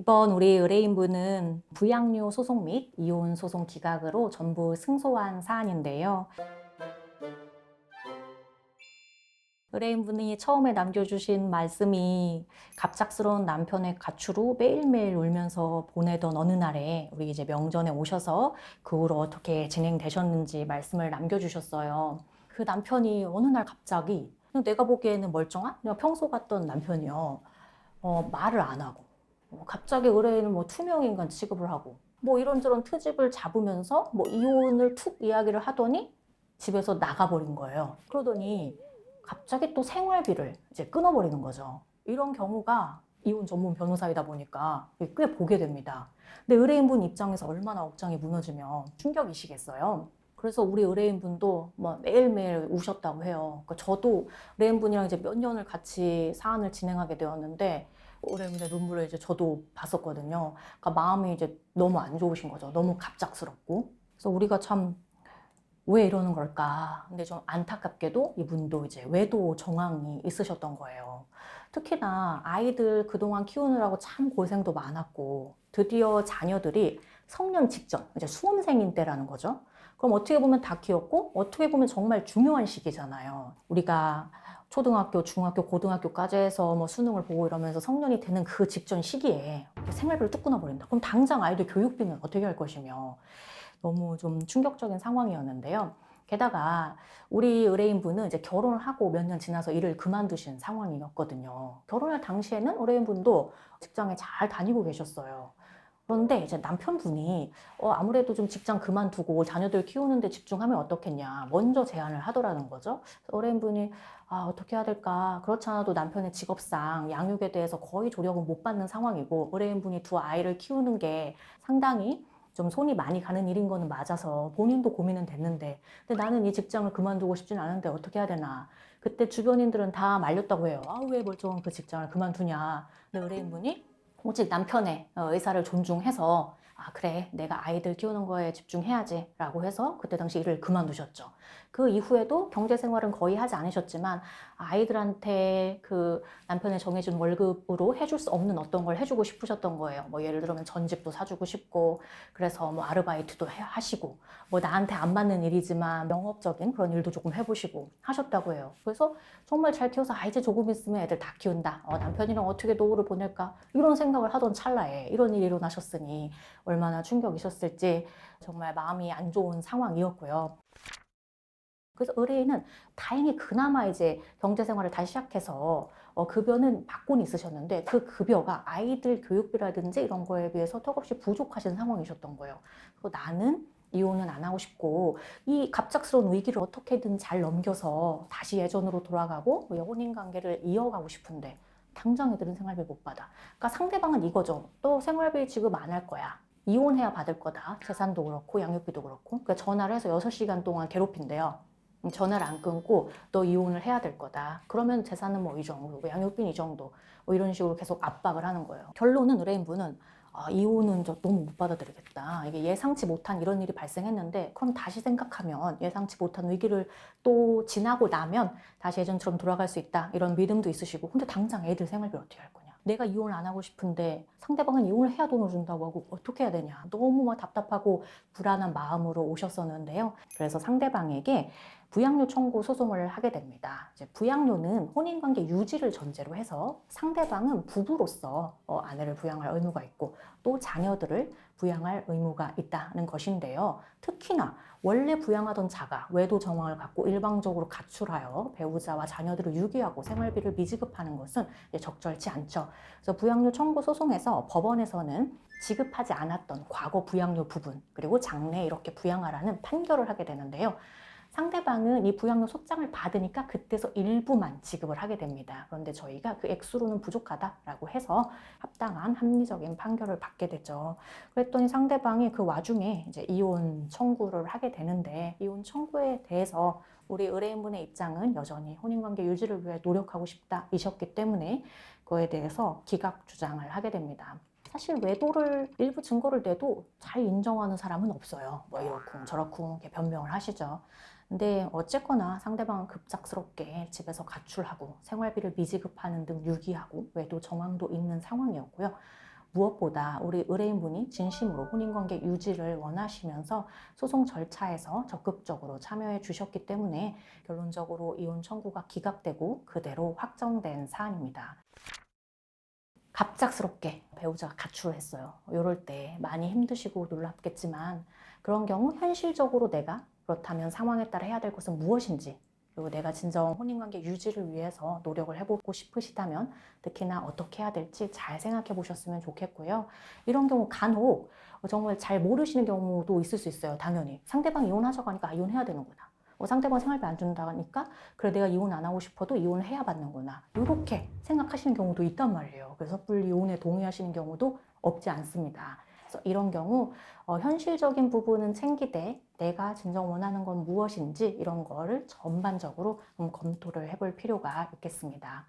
이번 우리 의뢰인분은 부양료 소송 및 이혼 소송 기각으로 전부 승소한 사안인데요. 의뢰인분이 처음에 남겨주신 말씀이 갑작스러운 남편의 가출 후 매일매일 울면서 보내던 어느 날에 우리 이제 명전에 오셔서 그 후로 어떻게 진행되셨는지 말씀을 남겨주셨어요. 그 남편이 어느 날 갑자기 그냥 내가 보기에는 멀쩡한 그냥 평소 같던 남편이요. 말을 안 하고 갑자기 의뢰인을 뭐 투명인간 취급을 하고 뭐 이런저런 트집을 잡으면서 뭐 이혼을 툭 이야기를 하더니 집에서 나가버린 거예요. 그러더니 갑자기 또 생활비를 이제 끊어버리는 거죠. 이런 경우가 이혼 전문 변호사이다 보니까 꽤 보게 됩니다. 근데 의뢰인분 입장에서 얼마나 억장이 무너지면 충격이시겠어요. 그래서 우리 의뢰인분도 뭐 매일매일 우셨다고 해요. 그러니까 저도 의뢰인분이랑 이제 몇 년을 같이 사안을 진행하게 되었는데 의뢰인분의 눈물을 이제 저도 봤었거든요. 그러니까 마음이 이제 너무 안 좋으신 거죠. 너무 갑작스럽고. 그래서 우리가 참 왜 이러는 걸까? 근데 좀 안타깝게도 이분도 이제 외도 정황이 있으셨던 거예요. 특히나 아이들 그동안 키우느라고 참 고생도 많았고, 드디어 자녀들이 성년 직전, 이제 수험생인 때라는 거죠. 그럼 어떻게 보면 다 키웠고, 어떻게 보면 정말 중요한 시기잖아요. 우리가 초등학교, 중학교, 고등학교까지 해서 뭐 수능을 보고 이러면서 성년이 되는 그 직전 시기에 생활비를 뚝 끊어버린다. 그럼 당장 아이들 교육비는 어떻게 할 것이며, 너무 좀 충격적인 상황이었는데요. 게다가 우리 의뢰인분은 이제 결혼을 하고 몇 년 지나서 일을 그만두신 상황이었거든요. 결혼할 당시에는 의뢰인분도 직장에 잘 다니고 계셨어요. 그런데 이제 남편분이 아무래도 좀 직장 그만두고 자녀들 키우는데 집중하면 어떻겠냐 먼저 제안을 하더라는 거죠. 의뢰인분이 어떻게 해야 될까? 그렇지 않아도 남편의 직업상 양육에 대해서 거의 조력은 못 받는 상황이고 의뢰인분이 두 아이를 키우는 게 상당히 좀 손이 많이 가는 일인 거는 맞아서 본인도 고민은 됐는데 근데 나는 이 직장을 그만두고 싶진 않은데 어떻게 해야 되나. 그때 주변인들은 다 말렸다고 해요. 왜 멀쩡한 그 직장을 그만두냐. 근데 의뢰인분이 오직 남편의 의사를 존중해서 그래 내가 아이들 키우는 거에 집중해야지 라고 해서 그때 당시 일을 그만두셨죠. 그 이후에도 경제 생활은 거의 하지 않으셨지만 아이들한테 그 남편의 정해준 월급으로 해줄 수 없는 어떤 걸 해주고 싶으셨던 거예요. 뭐 예를 들면 전집도 사주고 싶고 그래서 뭐 아르바이트도 하시고 뭐 나한테 안 맞는 일이지만 영업적인 그런 일도 조금 해보시고 하셨다고 해요. 그래서 정말 잘 키워서 이제 조금 있으면 애들 다 키운다. 남편이랑 어떻게 노후를 보낼까 이런 생각을 하던 찰나에 이런 일이 일어나셨으니 얼마나 충격이셨을지 정말 마음이 안 좋은 상황이었고요. 그래서 의뢰인은 다행히 그나마 이제 경제 생활을 다시 시작해서 급여는 받고는 있으셨는데 그 급여가 아이들 교육비라든지 이런 거에 비해서 턱없이 부족하신 상황이셨던 거예요. 그리고 나는 이혼은 안 하고 싶고 이 갑작스러운 위기를 어떻게든 잘 넘겨서 다시 예전으로 돌아가고 혼인 관계를 이어가고 싶은데 당장 애들은 생활비 못 받아. 그러니까 상대방은 이거죠. 또 생활비 지급 안 할 거야. 이혼해야 받을 거다. 재산도 그렇고 양육비도 그렇고. 그러니까 전화를 해서 6시간 동안 괴롭힌대요. 전화를 안 끊고 너 이혼을 해야 될 거다. 그러면 재산은 뭐 이 정도, 뭐 양육비는 이 정도, 뭐 이런 식으로 계속 압박을 하는 거예요. 결론은 의뢰인분은 이혼은 저 너무 못 받아들이겠다. 이게 예상치 못한 이런 일이 발생했는데 그럼 다시 생각하면 예상치 못한 위기를 또 지나고 나면 다시 예전처럼 돌아갈 수 있다. 이런 믿음도 있으시고 근데 당장 애들 생활비 어떻게 할 거냐. 내가 이혼을 안 하고 싶은데 상대방은 이혼을 해야 돈을 준다고 하고 어떻게 해야 되냐. 너무 막 답답하고 불안한 마음으로 오셨었는데요. 그래서 상대방에게 부양료 청구 소송을 하게 됩니다. 이제 부양료는 혼인관계 유지를 전제로 해서 상대방은 부부로서 아내를 부양할 의무가 있고 또 자녀들을 부양할 의무가 있다는 것인데요. 특히나 원래 부양하던 자가 외도 정황을 갖고 일방적으로 가출하여 배우자와 자녀들을 유기하고 생활비를 미지급하는 것은 적절치 않죠. 그래서 부양료 청구 소송에서 법원에서는 지급하지 않았던 과거 부양료 부분 그리고 장래 이렇게 부양하라는 판결을 하게 되는데요. 상대방은 이 부양료 소장을 받으니까 그때서 일부만 지급을 하게 됩니다. 그런데 저희가 그 액수로는 부족하다라고 해서 합당한 합리적인 판결을 받게 되죠. 그랬더니 상대방이 그 와중에 이제 이혼 청구를 하게 되는데 이혼 청구에 대해서 우리 의뢰인분의 입장은 여전히 혼인관계 유지를 위해 노력하고 싶다 이셨기 때문에 그거에 대해서 기각 주장을 하게 됩니다. 사실 외도를 일부 증거를 내도 잘 인정하는 사람은 없어요. 뭐 이렇쿵 저렇쿵 이렇게 변명을 하시죠. 근데 어쨌거나 상대방은 급작스럽게 집에서 가출하고 생활비를 미지급하는 등 유기하고 외도 정황도 있는 상황이었고요. 무엇보다 우리 의뢰인분이 진심으로 혼인관계 유지를 원하시면서 소송 절차에서 적극적으로 참여해 주셨기 때문에 결론적으로 이혼 청구가 기각되고 그대로 확정된 사안입니다. 갑작스럽게 배우자가 가출을 했어요. 이럴 때 많이 힘드시고 놀랍겠지만 그런 경우 현실적으로 내가 그렇다면 상황에 따라 해야 될 것은 무엇인지, 그리고 내가 진정 혼인관계 유지를 위해서 노력을 해보고 싶으시다면 특히나 어떻게 해야 될지 잘 생각해 보셨으면 좋겠고요. 이런 경우 간혹 정말 잘 모르시는 경우도 있을 수 있어요. 당연히 상대방 이혼하자고 하니까 이혼해야 되는구나, 상대방 생활비 안 준다고 하니까 그래 내가 이혼 안 하고 싶어도 이혼을 해야 받는구나, 이렇게 생각하시는 경우도 있단 말이에요. 그래서 섣불리 이혼에 동의하시는 경우도 없지 않습니다. 그래서 이런 경우 현실적인 부분은 챙기되 내가 진정 원하는 건 무엇인지 이런 거를 전반적으로 검토를 해볼 필요가 있겠습니다.